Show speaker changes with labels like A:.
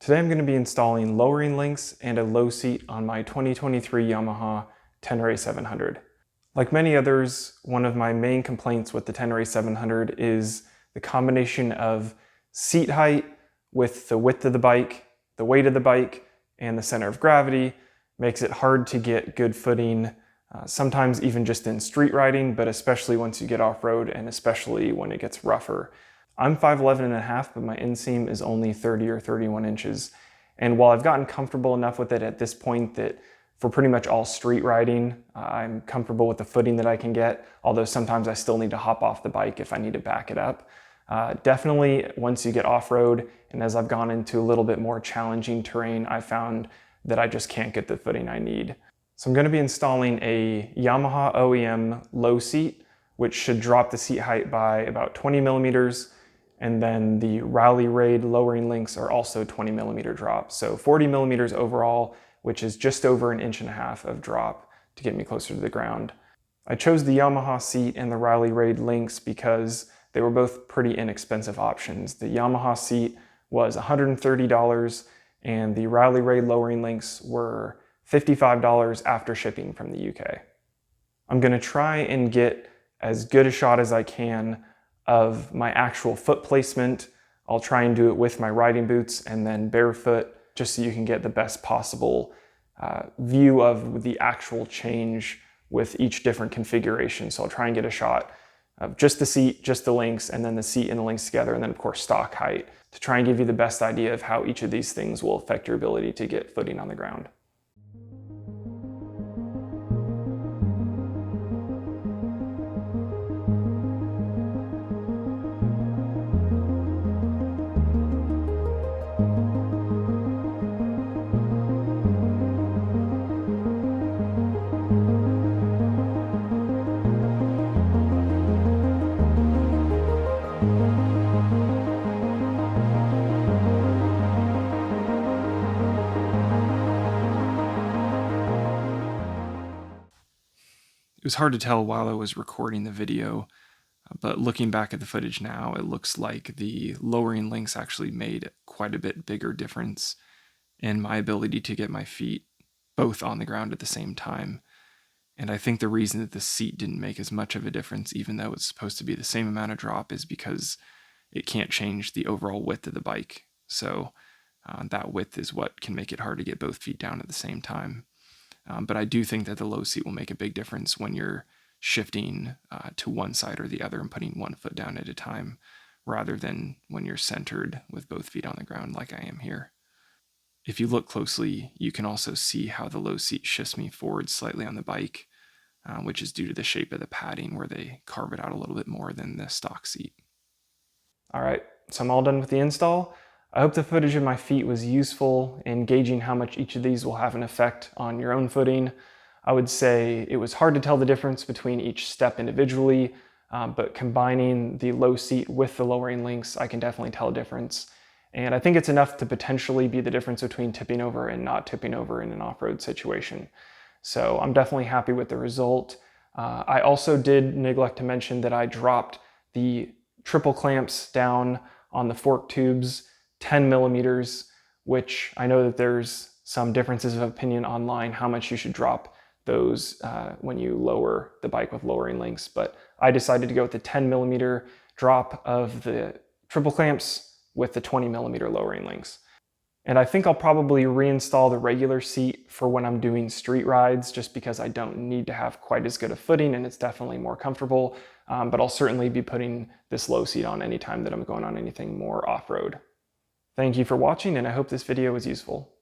A: Today I'm going to be installing lowering links and a low seat on my 2023 Yamaha Tenere 700. Like many others, one of my main complaints with the Tenere 700 is the combination of seat height with the width of the bike, the weight of the bike, and the center of gravity makes it hard to get good footing, sometimes even just in street riding, but especially once you get off-road and especially when it gets rougher. I'm 5'11 and a half, but my inseam is only 30 or 31 inches. And while I've gotten comfortable enough with it at this point that for pretty much all street riding, I'm comfortable with the footing that I can get, although sometimes I still need to hop off the bike if I need to back it up. Definitely once you get off-road, and as I've gone into a little bit more challenging terrain, I found that I just can't get the footing I need. So I'm going to be installing a Yamaha OEM low seat, which should drop the seat height by about 20 millimeters. And then the Rally Raid lowering links are also 20 millimeter drop. So 40 millimeters overall, which is just over 1.5 inches of drop to get me closer to the ground. I chose the Yamaha seat and the Rally Raid links because they were both pretty inexpensive options. The Yamaha seat was $130 and the Rally Raid lowering links were $55 after shipping from the UK. I'm gonna try and get as good a shot as I can of my actual foot placement. I'll try and do it with my riding boots and then barefoot, just so you can get the best possible view of the actual change with each different configuration. So I'll try and get a shot of just the seat, just the links, and then the seat and the links together, and then of course stock height, to try and give you the best idea of how each of these things will affect your ability to get footing on the ground. It was hard to tell while I was recording the video, but looking back at the footage now, it looks like the lowering links actually made quite a bit bigger difference in my ability to get my feet both on the ground at the same time. And I think the reason that the seat didn't make as much of a difference, even though it's supposed to be the same amount of drop, is because it can't change the overall width of the bike. So that width is what can make it hard to get both feet down at the same time. But I do think that the low seat will make a big difference when you're shifting to one side or the other and putting one foot down at a time, rather than when you're centered with both feet on the ground like I am here. If you look closely, you can also see how the low seat shifts me forward slightly on the bike, which is due to the shape of the padding where they carve it out a little bit more than the stock seat. All right, so I'm all done with the install. I hope the footage of my feet was useful in gauging how much each of these will have an effect on your own footing. I would say it was hard to tell the difference between each step individually, but combining the low seat with the lowering links, I can definitely tell a difference. And I think it's enough to potentially be the difference between tipping over and not tipping over in an off-road situation. So I'm definitely happy with the result. I also did neglect to mention that I dropped the triple clamps down on the fork tubes 10 millimeters, which I know that there's some differences of opinion online how much you should drop those when you lower the bike with lowering links, but I decided to go with the 10 millimeter drop of the triple clamps with the 20 millimeter lowering links. And I think I'll probably reinstall the regular seat for when I'm doing street rides, just because I don't need to have quite as good a footing and it's definitely more comfortable, but I'll certainly be putting this low seat on anytime that I'm going on anything more off-road. Thank you for watching, and I hope this video was useful.